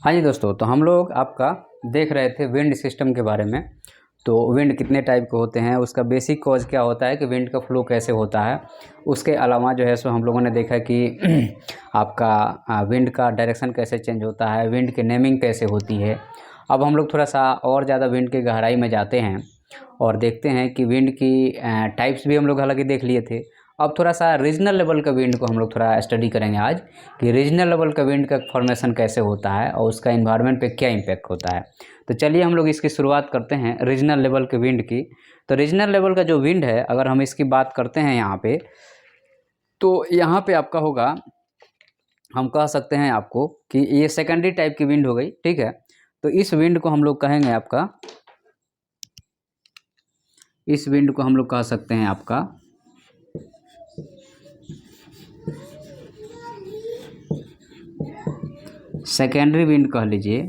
हाँ जी दोस्तों, तो हम लोग आपका देख रहे थे विंड सिस्टम के बारे में। तो विंड कितने टाइप के होते हैं, उसका बेसिक कॉज क्या होता है कि विंड का फ्लो कैसे होता है। उसके अलावा जो है सो हम लोगों ने देखा कि आपका विंड का डायरेक्शन कैसे चेंज होता है, विंड की नेमिंग कैसे होती है। अब हम लोग थोड़ा सा और ज़्यादा विंड की गहराई में जाते हैं और देखते हैं कि विंड की टाइप्स भी हम लोग हालांकि देख लिए थे। अब थोड़ा सा रीजनल लेवल का विंड को हम लोग थोड़ा स्टडी करेंगे आज, कि रीजनल लेवल का विंड का फॉर्मेशन कैसे होता है और उसका इन्वायरमेंट पे क्या इम्पैक्ट होता है। तो चलिए हम लोग इसकी शुरुआत करते हैं रीजनल लेवल के विंड की। तो रीजनल लेवल का जो विंड है, अगर हम इसकी बात करते हैं यहाँ पे, तो यहाँ पे आपका होगा, हम कह सकते हैं आपको कि ये सेकेंडरी टाइप की विंड हो गई, ठीक है। तो इस विंड को हम लोग कहेंगे आपका, इस विंड को हम लोग कह सकते हैं आपका सेकेंडरी विंड कह लीजिए,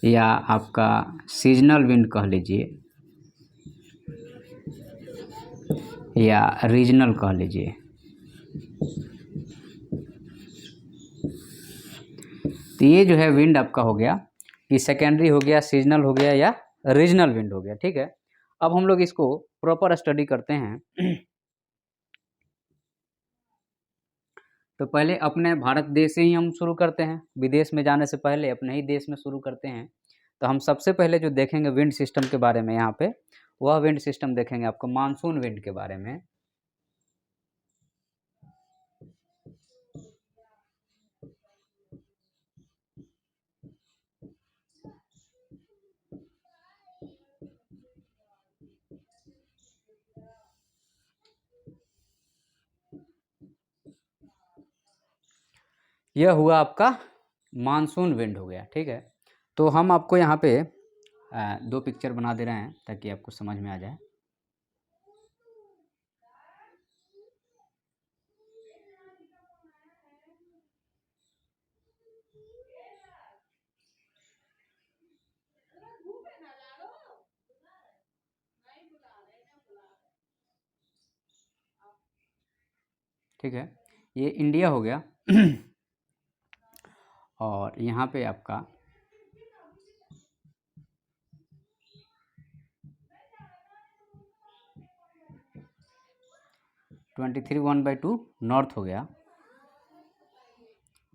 या आपका सीजनल विंड कह लीजिए, या रीजनल कह लीजिए। तो ये जो है विंड आपका हो गया कि सेकेंडरी हो गया, सीजनल हो गया, या रीजनल विंड हो गया, ठीक है। अब हम लोग इसको प्रॉपर स्टडी करते हैं। तो पहले अपने भारत देश से ही हम शुरू करते हैं, विदेश में जाने से पहले अपने ही देश में शुरू करते हैं। तो हम सबसे पहले जो देखेंगे विंड सिस्टम के बारे में यहाँ पे, वह विंड सिस्टम देखेंगे आपको मानसून विंड के बारे में। यह हुआ आपका मानसून विंड हो गया, ठीक है। तो हम आपको यहाँ पे दो पिक्चर बना दे रहे हैं ताकि आपको समझ में आ जाए। ठीक है, ये इंडिया हो गया। और यहाँ पे आपका 23 1/2 नॉर्थ हो गया,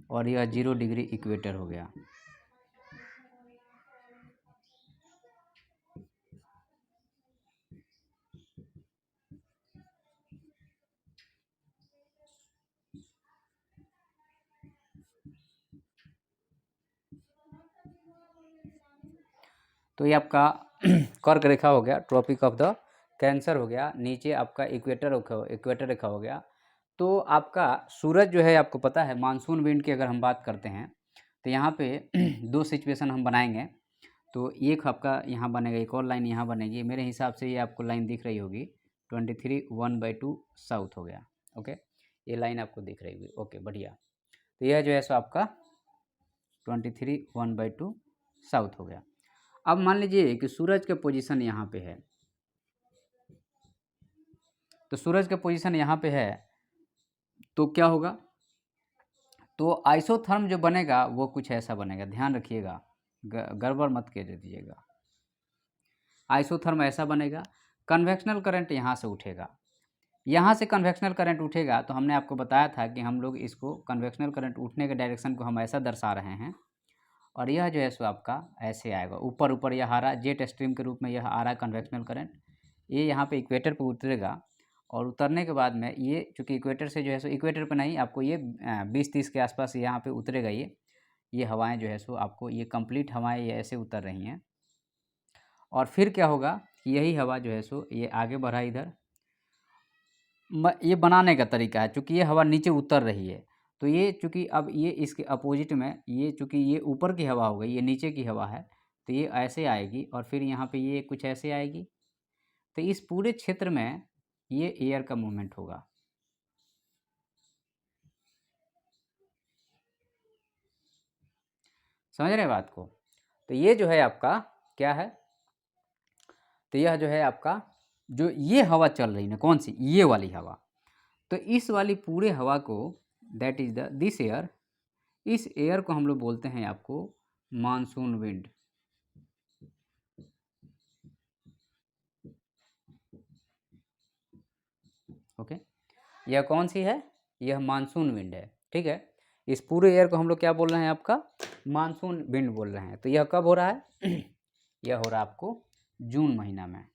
और यह 0 डिग्री इक्वेटर हो गया। तो ये आपका कर्क रेखा हो गया, ट्रॉपिक ऑफ द कैंसर हो गया, नीचे आपका इक्वेटर रेखा हो गया। तो आपका सूरज जो है, आपको पता है मानसून विंड की अगर हम बात करते हैं तो यहाँ पे दो सिचुएशन हम बनाएंगे। तो एक आपका यहाँ बनेगा, एक और लाइन यहाँ बनेगी। मेरे हिसाब से ये आपको लाइन दिख रही होगी, 23 1/2 साउथ हो गया। ओके, ये लाइन आपको दिख रही होगी। ओके, बढ़िया। तो यह जो है सो आपका 23 1/2 साउथ हो गया। अब मान लीजिए कि सूरज का पोजीशन यहाँ पे है, तो सूरज का पोजीशन यहाँ पे है, तो क्या होगा, तो आइसोथर्म जो बनेगा वो कुछ ऐसा बनेगा, ध्यान रखिएगा, गड़बड़ मत कर दीजिएगा। आइसोथर्म ऐसा बनेगा, कन्वेक्शनल करंट यहाँ से उठेगा, यहाँ से कन्वेक्शनल करंट उठेगा। तो हमने आपको बताया था कि हम लोग इसको कन्वेक्शनल करंट उठने के डायरेक्शन को हम ऐसा दर्शा रहे हैं, और यह जो है सो आपका ऐसे आएगा, ऊपर ऊपर यह आ रहा, जेट स्ट्रीम के रूप में यह आ रहा है कन्वेक्शनल करंट। ये यहाँ पे इक्वेटर पे उतरेगा, और उतरने के बाद में ये चूँकि इक्वेटर से जो है सो, इक्वेटर पे नहीं, आपको ये 20-30 के आसपास यहाँ पे उतरेगा। ये हवाएं जो है सो आपको, ये कंप्लीट हवाएं ये ऐसे उतर रही हैं। और फिर क्या होगा कि यही हवा जो है सो ये आगे बढ़ा इधर, ये बनाने का तरीका है, चूँकि ये हवा नीचे उतर रही है। तो ये चूँकि अब ये इसके अपोजिट में, ये चूँकि ये ऊपर की हवा हो गई, ये नीचे की हवा है, तो ये ऐसे आएगी, और फिर यहाँ पे ये कुछ ऐसे आएगी। तो इस पूरे क्षेत्र में ये एयर का मूवमेंट होगा। समझ रहे हैं बात को। तो ये जो है आपका क्या है, तो यह जो है आपका, जो ये हवा चल रही है, कौन सी, ये वाली हवा। तो इस वाली पूरे हवा को, that is the this air, इस एयर को हम लोग बोलते हैं आपको मानसून विंड। ओके, यह कौन सी है? यह मानसून विंड है। ठीक है, इस पूरे एयर को हम लोग क्या बोल रहे हैं? आपका मानसून विंड बोल रहे हैं। तो यह कब हो रहा है? यह हो रहा है आपको जून महीना में।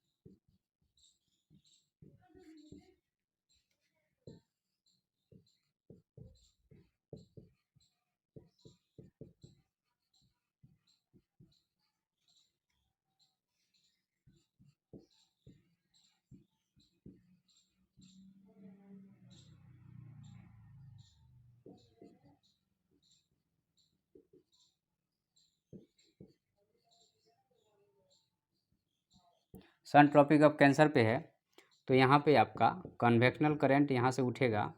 सन ट्रॉपिक ऑफ कैंसर पे है, तो यहाँ पे आपका कन्वेक्शनल करंट यहाँ से उठेगा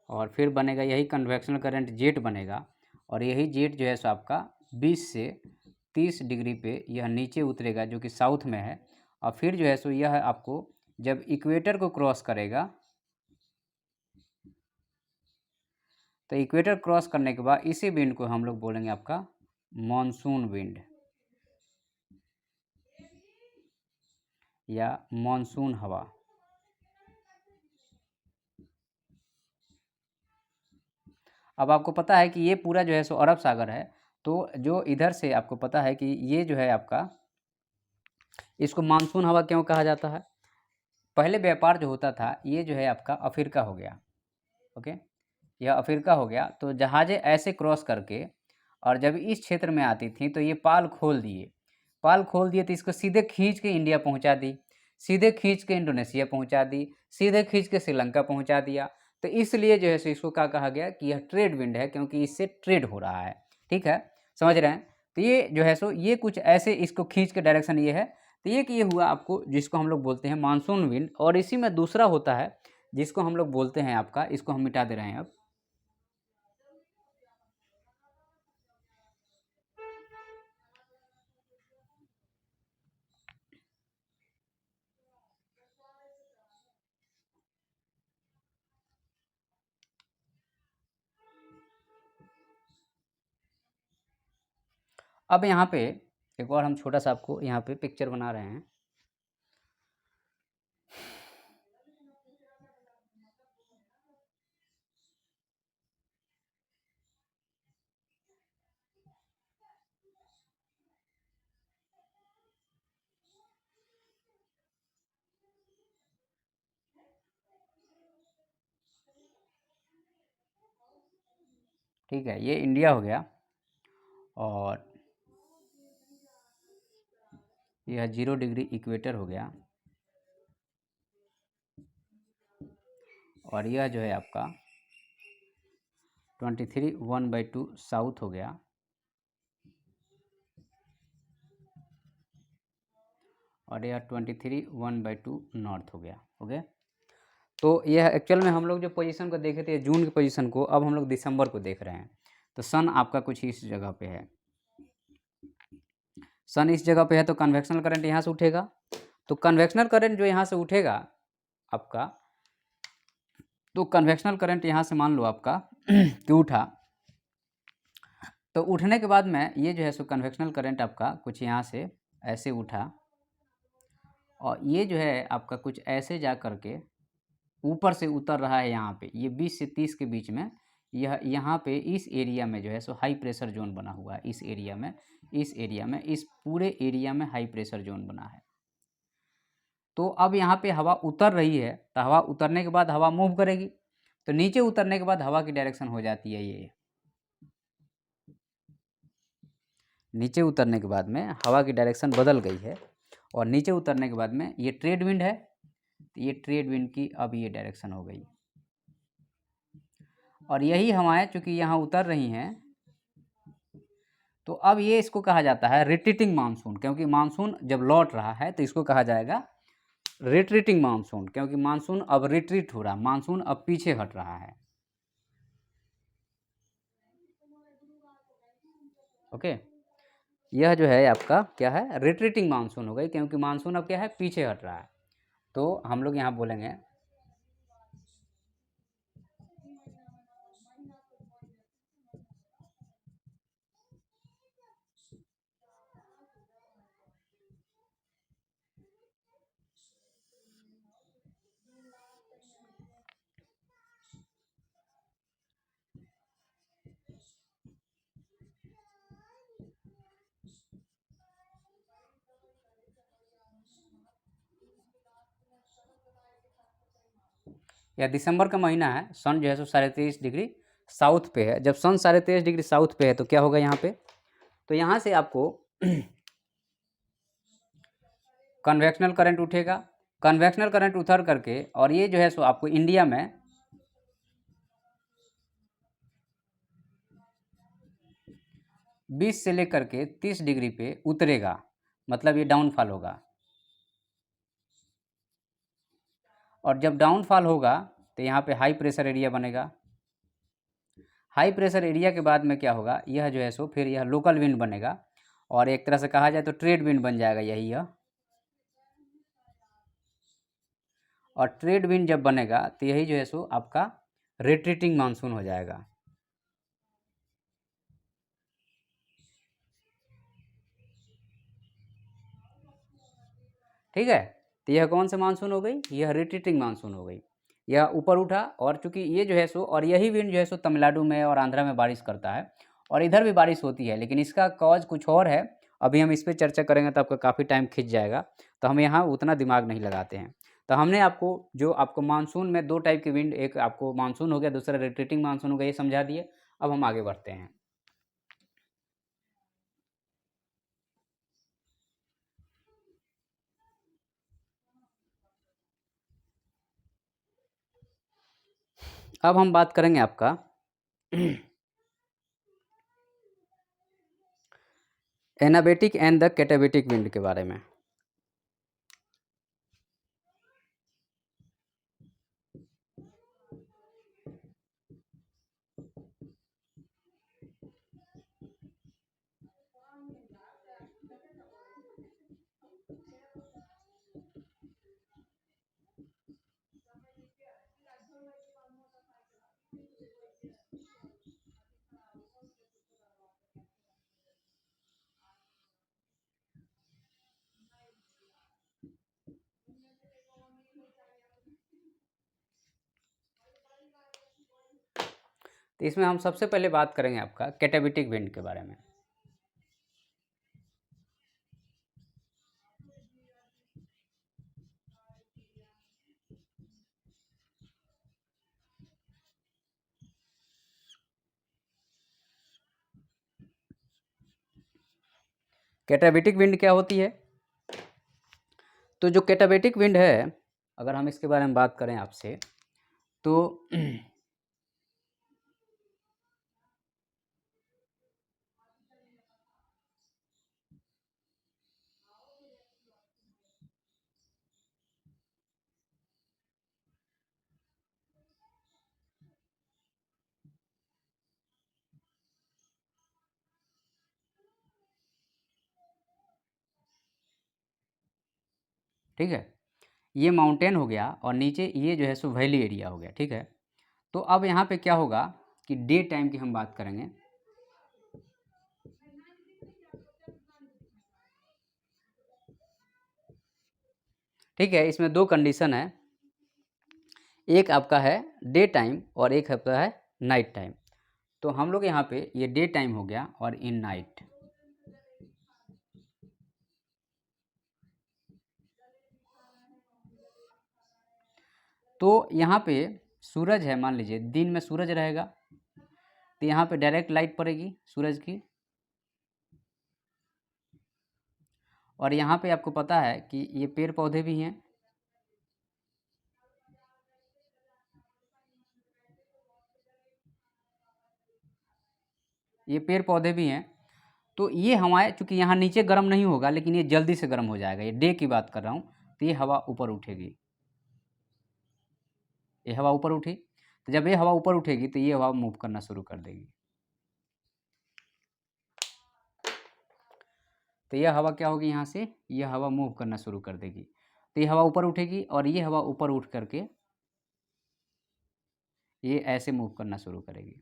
और फिर बनेगा यही कन्वेक्शनल करंट जेट बनेगा, और यही जेट जो है सो आपका 20 से 30 डिग्री पे यह नीचे उतरेगा जो कि साउथ में है, और फिर जो है सो यह आपको जब इक्वेटर को क्रॉस करेगा, तो इक्वेटर क्रॉस करने के बाद इसी विंड को हम लोग बोलेंगे आपका मॉनसून विंड या मॉनसून हवा। अब आपको पता है कि ये पूरा जो है सो अरब सागर है, तो जो इधर से आपको पता है कि ये जो है आपका, इसको मानसून हवा क्यों कहा जाता है? पहले व्यापार जो होता था ये जो है आपका अफ्रीका हो गया। ओके, यह अफ्रीका हो गया, तो जहाज़ें ऐसे क्रॉस करके और जब इस क्षेत्र में आती थी तो ये पाल खोल दिए, पाल खोल दिए तो इसको सीधे खींच के इंडिया पहुंचा दी, सीधे खींच के इंडोनेशिया पहुंचा दी, सीधे खींच के श्रीलंका पहुंचा दिया। तो इसलिए जो है सो इसको क्या कहा गया कि यह ट्रेड विंड है, क्योंकि इससे ट्रेड हो रहा है। ठीक है, समझ रहे हैं? तो ये जो है सो ये कुछ ऐसे इसको खींच के डायरेक्शन ये है। तो ये हुआ आपको, जिसको हम लोग बोलते हैं मानसून विंड। और इसी में दूसरा होता है जिसको हम लोग बोलते हैं आपका, इसको हम मिटा दे रहे हैं अब यहाँ पे एक और हम छोटा सा आपको यहाँ पे पिक्चर बना रहे हैं। ठीक है, ये इंडिया हो गया, और यह 0 डिग्री इक्वेटर हो गया, और यह जो है आपका 23 1/2 साउथ हो गया, और यह 23 1/2 नॉर्थ हो गया। ओके, तो यह एक्चुअल में हम लोग जो पोजीशन को देखे थे जून की पोजीशन को, अब हम लोग दिसंबर को देख रहे हैं। तो सन आपका कुछ इस जगह पे है, सन इस जगह पे है, तो कन्वेक्शनल करंट यहाँ से उठेगा। तो कन्वेक्शनल करंट जो यहाँ से उठेगा आपका, तो कन्वेक्शनल करंट यहाँ से मान लो आपका कि उठा, तो उठने के बाद में ये जो है सो कन्वेक्शनल करंट आपका कुछ यहाँ से ऐसे उठा, और ये जो है आपका कुछ ऐसे जा करके ऊपर से उतर रहा है यहाँ पे, ये 20 से 30 के बीच में, यह यहाँ पे इस एरिया में जो है सो हाई प्रेशर जोन बना हुआ है। इस एरिया में, इस पूरे एरिया में हाई प्रेशर जोन बना है। तो अब यहाँ पे हवा उतर रही है, तो हवा उतरने के बाद हवा मूव करेगी, तो नीचे उतरने के बाद हवा की डायरेक्शन हो जाती है ये, नीचे उतरने के बाद में हवा की डायरेक्शन बदल गई है, और नीचे उतरने के बाद में ये ट्रेड विंड है, तो ये ट्रेड विंड की अब ये डायरेक्शन हो गई, और यही हवाएं चूँकि यहाँ उतर रही हैं, तो अब ये इसको कहा जाता है रिट्रीटिंग मानसून, क्योंकि मानसून जब लौट रहा है तो इसको कहा जाएगा रिट्रीटिंग मानसून, क्योंकि मानसून अब रिट्रीट हो रहा है, मानसून अब पीछे हट रहा है। ओके, यह जो है आपका क्या है, रिट्रीटिंग मानसून हो गई, क्योंकि मानसून अब क्या है, पीछे हट रहा है। तो हम लोग यहाँ बोलेंगे या दिसंबर का महीना है, सन जो है सो 23.5 डिग्री साउथ पे है। जब सन 23.5 डिग्री साउथ पे है तो क्या होगा यहाँ पे, तो यहाँ से आपको कन्वेक्शनल करंट उठेगा। कन्वेक्शनल करंट उतर करके और ये जो है सो आपको इंडिया में 20 से लेकर के 30 डिग्री पे उतरेगा, मतलब ये डाउनफॉल होगा। और जब डाउनफॉल होगा तो यहाँ पे हाई प्रेशर एरिया बनेगा। हाई प्रेशर एरिया के बाद में क्या होगा, यह जो है सो फिर यह लोकल विंड बनेगा और एक तरह से कहा जाए तो ट्रेड विंड बन जाएगा यही यह। और ट्रेड विंड जब बनेगा तो यही जो है सो आपका रिट्रीटिंग मानसून हो जाएगा। ठीक है, तो यह कौन सा मानसून हो गई, यह रिट्रीटिंग मानसून हो गई। यह ऊपर उठा और चूंकि ये जो है सो और यही विंड जो है सो तमिलनाडु में और आंध्रा में बारिश करता है और इधर भी बारिश होती है, लेकिन इसका कॉज कुछ और है। अभी हम इस पर चर्चा करेंगे तो आपका काफ़ी टाइम खिंच जाएगा, तो हम यहाँ उतना दिमाग नहीं लगाते हैं। तो हमने आपको जो आपको मानसून में दो टाइप के विंड, एक आपको मानसून हो गया, दूसरा रिट्रीटिंग मानसून हो गया, ये समझा दिए। अब हम आगे बढ़ते हैं। अब हम बात करेंगे आपका एनाबेटिक एंड द कैटाबेटिक विंड के बारे में। तो इसमें हम सबसे पहले बात करेंगे आपका कैटाबेटिक विंड के बारे में। कैटाबेटिक विंड क्या होती है, तो जो कैटाबेटिक विंड है, अगर हम इसके बारे में बात करें आपसे तो ठीक है, ये माउंटेन हो गया और नीचे ये जो है सो वैली एरिया हो गया। ठीक है, तो अब यहाँ पे क्या होगा कि डे टाइम की हम बात करेंगे। ठीक है, इसमें दो कंडीशन है, एक आपका है डे टाइम और एक आपका है नाइट टाइम। तो हम लोग यहाँ पे ये डे टाइम हो गया और इन नाइट। तो यहाँ पे सूरज है, मान लीजिए दिन में सूरज रहेगा तो यहाँ पे डायरेक्ट लाइट पड़ेगी सूरज की। और यहाँ पे आपको पता है कि ये पेड़ पौधे भी हैं, ये पेड़ पौधे भी हैं। तो ये हवाएं, चूँकि यहाँ नीचे गर्म नहीं होगा लेकिन ये जल्दी से गर्म हो जाएगा, ये डे की बात कर रहा हूँ। तो ये हवा ऊपर उठेगी, ये हवा ऊपर उठी, तो जब ये हवा ऊपर उठेगी तो ये हवा मूव करना शुरू कर देगी। तो यह हवा क्या होगी, यहाँ से यह हवा मूव करना शुरू कर देगी। तो ये हवा ऊपर उठेगी और ये हवा ऊपर उठ करके ये ऐसे मूव करना शुरू करेगी।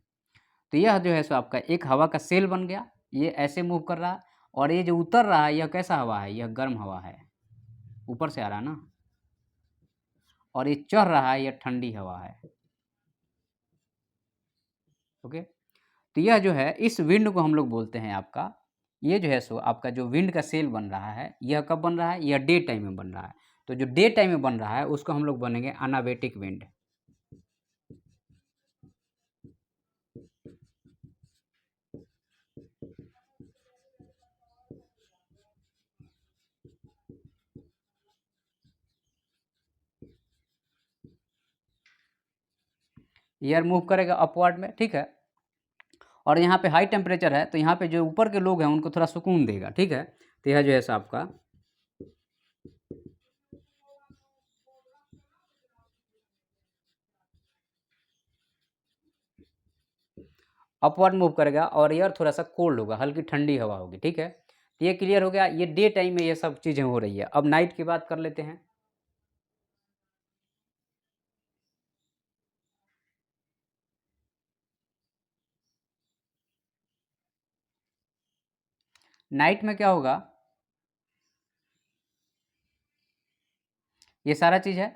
तो यह जो है सो आपका एक हवा का सेल बन गया, ये ऐसे मूव कर रहा है। और ये जो उतर रहा है यह कैसा हवा है, यह गर्म हवा है, ऊपर से आ रहा है ना। और ये चढ़ रहा है, यह ठंडी हवा है। ओके, तो यह जो है इस विंड को हम लोग बोलते हैं आपका, ये जो है सो आपका जो विंड का सेल बन रहा है, यह कब बन रहा है, यह डे टाइम में बन रहा है। तो जो डे टाइम में बन रहा है उसको हम लोग बनेंगे अनाबेटिक विंड। एयर मूव करेगा अपवर्ड में, ठीक है। और यहाँ पे हाई टेम्परेचर है तो यहाँ पे जो ऊपर के लोग हैं उनको थोड़ा सुकून देगा, ठीक है। तो यह जो है सो आपका अपवर्ड मूव करेगा और एयर थोड़ा सा कोल्ड होगा, हल्की ठंडी हवा होगी, ठीक है। तो ये क्लियर हो गया, ये डे टाइम में ये सब चीज़ें हो रही है। अब नाइट की बात कर लेते हैं। नाइट में क्या होगा, ये सारा चीज़ है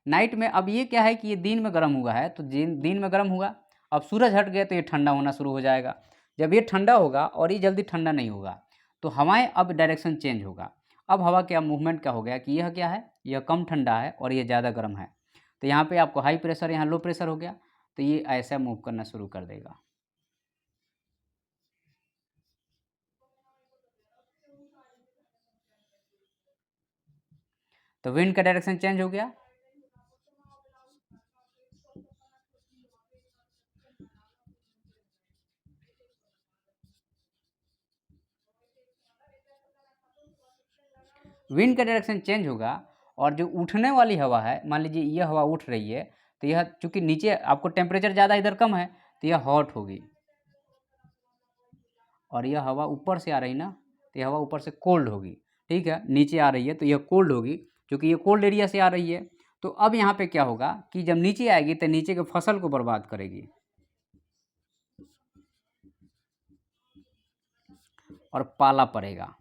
नाइट में। अब ये क्या है कि ये दिन में गर्म हुआ है तो दिन में गर्म हुआ, अब सूरज हट गया तो ये ठंडा होना शुरू हो जाएगा। जब ये ठंडा होगा और ये जल्दी ठंडा नहीं होगा तो हवाएं अब डायरेक्शन चेंज होगा। अब हवा क्या मूवमेंट क्या हो गया कि यह क्या है, यह कम ठंडा है और ये ज़्यादा गर्म है। तो यहाँ पे आपको हाई प्रेशर, यहाँ लो प्रेशर हो गया, तो ये ऐसा मूव करना शुरू कर देगा। तो विंड का डायरेक्शन चेंज हो गया। विंड का डायरेक्शन चेंज होगा और जो उठने वाली हवा है, मान लीजिए यह हवा उठ रही है तो यह चूंकि नीचे आपको टेम्परेचर ज़्यादा इधर कम है तो यह हॉट होगी, और यह हवा ऊपर से आ रही ना तो यह हवा ऊपर से कोल्ड होगी, ठीक है। नीचे आ रही है तो यह कोल्ड होगी क्योंकि ये कोल्ड एरिया से आ रही है। तो अब यहाँ पे क्या होगा कि जब नीचे आएगी तो नीचे के फसल को बर्बाद करेगी और पाला पड़ेगा।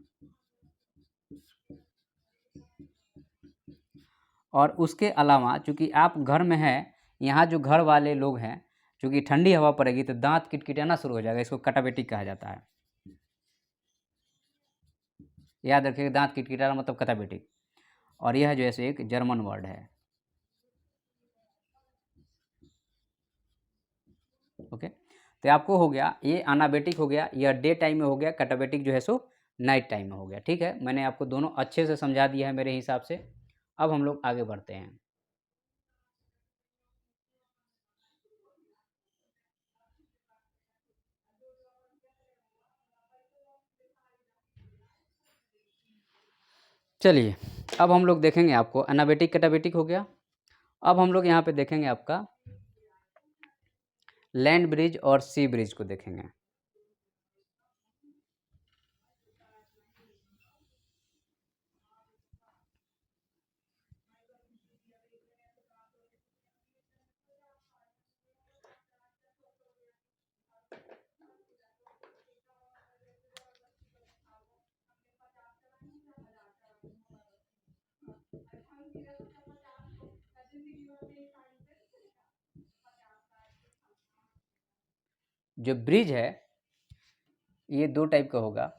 और उसके अलावा चूंकि आप घर में हैं, यहाँ जो घर वाले लोग हैं, चूंकि ठंडी हवा पड़ेगी तो दांत किटकिटाना शुरू हो जाएगा, इसको कटाबेटिक कहा जाता है। याद रखिएगा, दांत किटकिटाना मतलब कटाबेटिक। और यह जो है एक जर्मन वर्ड है, ओके। तो आपको हो गया ये अनाबेटिक हो गया, यह डे टाइम में हो गया, कटाबेटिक जो है सो नाइट टाइम में हो गया, ठीक है। मैंने आपको दोनों अच्छे से समझा दिया है मेरे हिसाब से। अब हम लोग आगे बढ़ते हैं। चलिए, अब हम लोग देखेंगे आपको अनाबेटिक कटाबेटिक हो गया। अब हम लोग यहाँ पे देखेंगे आपका लैंड ब्रिज और सी ब्रिज को देखेंगे। जो ब्रिज है ये दो टाइप का होगा।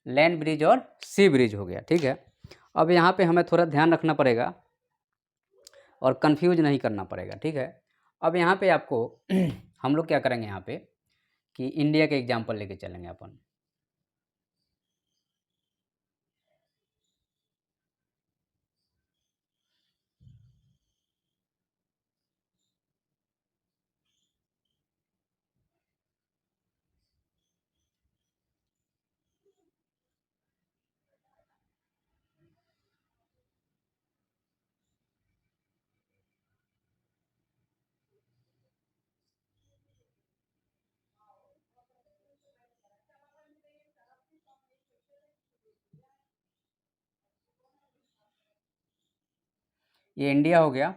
लैंड ब्रिज और सी ब्रिज हो गया, ठीक है। अब यहाँ पे हमें थोड़ा ध्यान रखना पड़ेगा और कंफ्यूज नहीं करना पड़ेगा, ठीक है। अब यहाँ पे आपको हम लोग क्या करेंगे यहाँ पे कि इंडिया के एग्जाम्पल लेके चलेंगे अपन। ये इंडिया हो गया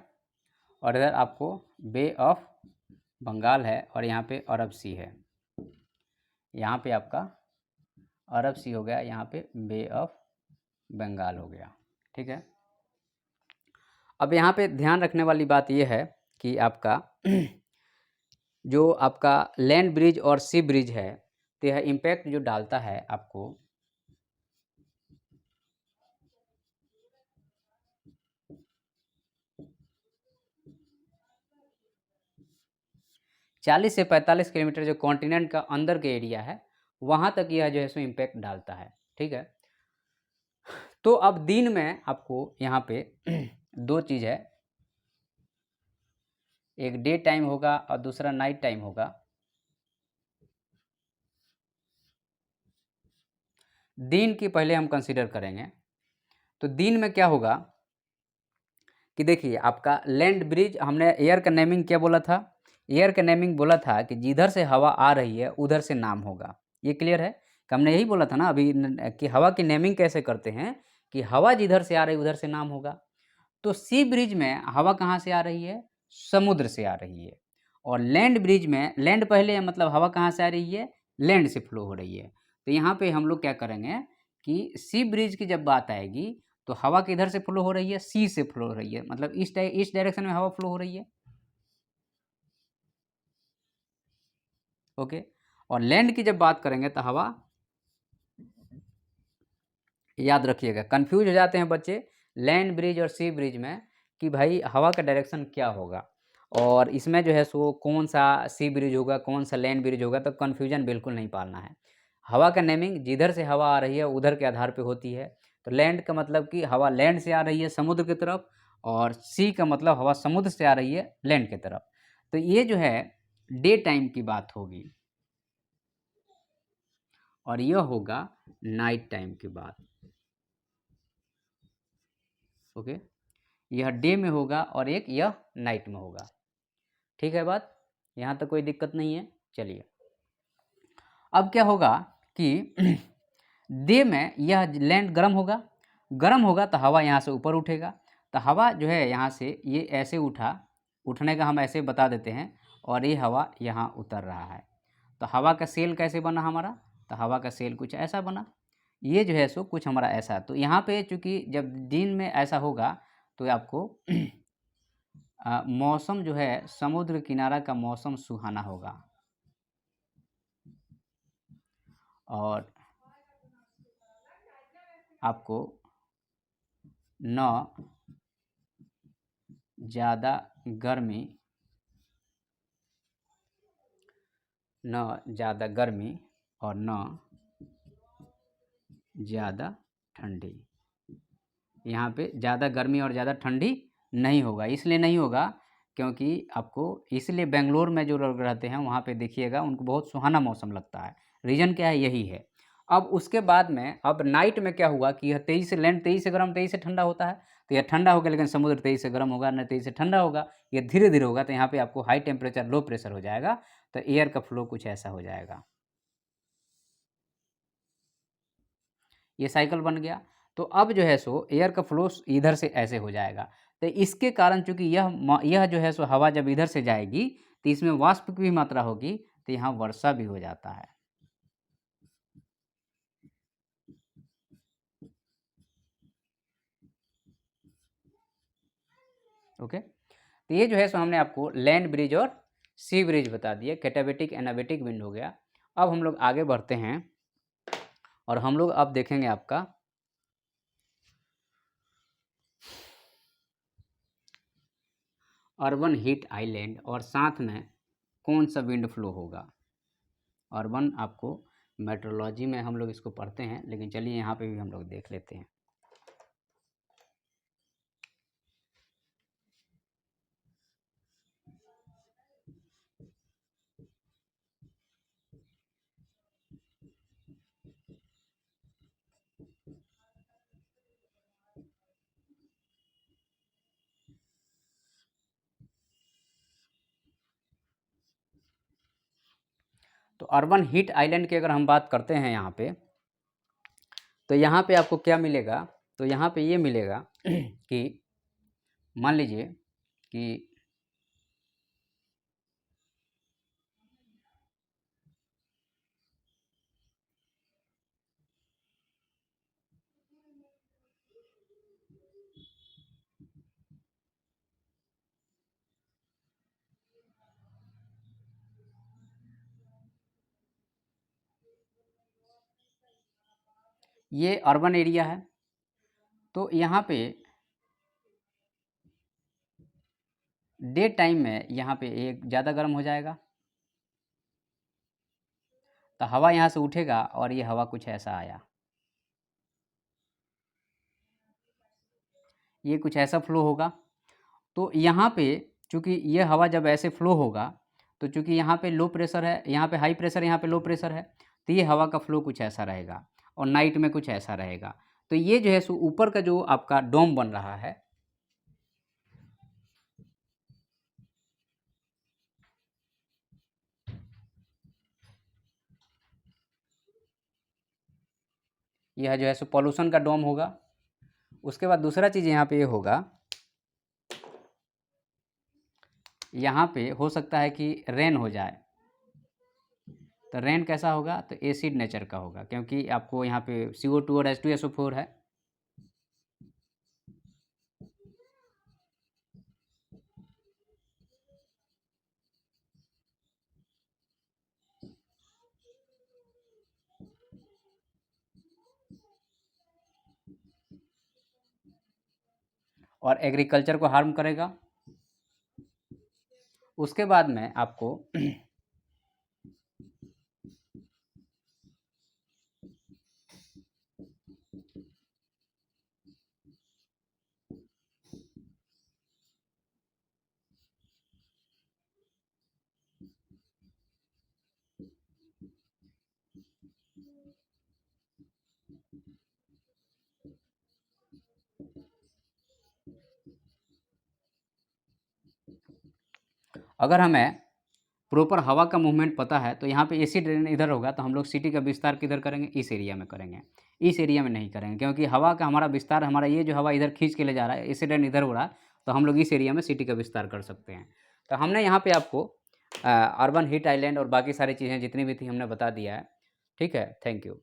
और इधर आपको बे ऑफ बंगाल है और यहाँ पे अरब सी है। यहाँ पे आपका अरब सी हो गया, यहाँ पे बे ऑफ बंगाल हो गया, ठीक है। अब यहाँ पे ध्यान रखने वाली बात ये है कि आपका जो आपका लैंड ब्रिज और सी ब्रिज है तो यह इम्पैक्ट जो डालता है आपको 40 से 45 किलोमीटर जो कॉन्टिनेंट का अंदर के एरिया है वहाँ तक यह जो है सो इम्पैक्ट डालता है। ठीक है, तो अब दिन में आपको यहाँ पे दो चीज़ है, एक डे टाइम होगा और दूसरा नाइट टाइम होगा। दिन की पहले हम कंसीडर करेंगे, तो दिन में क्या होगा कि देखिए आपका लैंड ब्रिज, हमने एयर का नेमिंग क्या बोला था, एयर का नेमिंग बोला था कि जिधर से हवा आ रही है उधर से नाम होगा। ये क्लियर है कि हमने यही बोला था ना अभी कि हवा की नेमिंग कैसे करते हैं कि हवा जिधर से आ रही है उधर से नाम होगा। तो सी ब्रिज में हवा कहाँ से आ रही है, समुद्र से आ रही है। और लैंड ब्रिज में लैंड पहले है, मतलब हवा कहाँ से आ रही है, लैंड से फ्लो हो रही है। तो यहाँ पे हम लोग क्या करेंगे कि सी ब्रिज की जब बात आएगी तो हवा किधर से फ्लो हो रही है, सी से फ्लो हो रही है, मतलब इस डायरेक्शन में हवा फ्लो हो रही है। ओके, और लैंड की जब बात करेंगे तो हवा, याद रखिएगा कंफ्यूज हो जाते हैं बच्चे लैंड ब्रिज और सी ब्रिज में कि भाई हवा का डायरेक्शन क्या होगा, और इसमें जो है सो कौन सा सी ब्रिज होगा कौन सा लैंड ब्रिज होगा, तो कन्फ्यूजन बिल्कुल नहीं पालना है। हवा का नेमिंग जिधर से हवा आ रही है उधर के आधार पे होती है। तो लैंड का मतलब कि हवा लैंड से आ रही है समुद्र की तरफ, और सी का मतलब हवा समुद्र से आ रही है लैंड की तरफ। तो ये जो है डे टाइम की बात होगी, और यह होगा नाइट टाइम की बात। ओके, यह डे में होगा और एक यह नाइट में होगा। ठीक है बात, यहाँ तक कोई दिक्कत नहीं है। चलिए अब क्या होगा कि डे में यह लैंड गर्म होगा, गर्म होगा तो हवा यहाँ से ऊपर उठेगा। तो हवा जो है यहाँ से ये ऐसे उठा, उठने का हम ऐसे बता देते हैं, और ये हवा यहाँ उतर रहा है। तो हवा का सेल कैसे बना हमारा, तो हवा का सेल कुछ ऐसा बना, ये जो है सो कुछ हमारा ऐसा। तो यहाँ पे चूँकि जब दिन में ऐसा होगा तो आपको मौसम जो है समुद्र किनारा का मौसम सुहाना होगा, और आपको न ज़्यादा गर्मी, न ज़्यादा गर्मी और न ज़्यादा ठंडी। यहाँ पे ज़्यादा गर्मी और ज़्यादा ठंडी नहीं होगा, इसलिए नहीं होगा क्योंकि आपको, इसलिए बेंगलोर में जो लोग रहते हैं वहाँ पे देखिएगा उनको बहुत सुहाना मौसम लगता है। रीज़न क्या है, यही है। अब उसके बाद में अब नाइट में क्या हुआ कि यह 23 से लैंड 23 से गर्म 23 से ठंडा होता है, तो यह ठंडा होगा, लेकिन समुद्र 23 से गर्म होगा न 23 से ठंडा होगा, ये धीरे धीरे होगा। तो यहाँ पे आपको हाई टेम्परेचर लो प्रेशर हो जाएगा, तो एयर का फ्लो कुछ ऐसा हो जाएगा। ये साइकिल बन गया। तो अब जो है सो एयर का फ्लो इधर से ऐसे हो जाएगा। तो इसके कारण चूँकि यह जो है सो हवा जब इधर से जाएगी तो इसमें वाष्प की भी मात्रा होगी, तो यहाँ वर्षा भी हो जाता है। ओके, तो ये जो है सो हमने आपको लैंड ब्रिज और सी ब्रिज बता दिए, कैटाबेटिक एनाबेटिक विंड हो गया। अब हम लोग आगे बढ़ते हैं, और हम लोग अब देखेंगे आपका अर्बन हीट आइलैंड, और साथ में कौन सा विंड फ्लो होगा। अर्बन आपको मेट्रोलॉजी में हम लोग इसको पढ़ते हैं, लेकिन चलिए यहाँ पे भी हम लोग देख लेते हैं। तो अर्बन हीट आइलैंड की अगर हम बात करते हैं यहाँ पे, तो यहाँ पे आपको क्या मिलेगा, तो यहाँ पे ये मिलेगा कि मान लीजिए कि ये अर्बन एरिया है, तो यहाँ पे डे टाइम में यहाँ पे एक ज़्यादा गर्म हो जाएगा, तो हवा यहाँ से उठेगा और ये हवा कुछ ऐसा आया, ये कुछ ऐसा फ्लो होगा। तो यहाँ पे चूँकि ये हवा जब ऐसे फ्लो होगा, तो चूँकि यहाँ पे लो प्रेशर है, यहाँ पे हाई प्रेशर, यहाँ पे लो प्रेशर है, तो ये हवा का फ्लो कुछ ऐसा रहेगा और नाइट में कुछ ऐसा रहेगा। तो ये जो है सो ऊपर का जो आपका डोम बन रहा है, यह जो है सो पॉल्यूशन का डोम होगा। उसके बाद दूसरा चीज़ यहाँ पे ये होगा, यहाँ पे हो सकता है कि रेन हो जाए, तो रेन कैसा होगा, तो एसिड नेचर का होगा, क्योंकि आपको यहाँ पे CO2 और H2SO4 है। और एग्रीकल्चर को हार्म करेगा। उसके बाद में आपको अगर हमें प्रॉपर हवा का मूवमेंट पता है, तो यहाँ पे एसिड रेन इधर होगा, तो हम लोग सिटी का विस्तार किधर करेंगे, इस एरिया में करेंगे, इस एरिया में नहीं करेंगे, क्योंकि हवा का हमारा विस्तार, हमारा ये जो हवा इधर खींच के ले जा रहा है, एसिड रेन इधर हो रहा है, तो हम लोग इस एरिया में सिटी का विस्तार कर सकते हैं। तो हमने यहाँ पे आपको अर्बन हीट आइलैंड और बाकी सारी चीज़ें जितनी भी थी हमने बता दिया है। ठीक है, थैंक यू।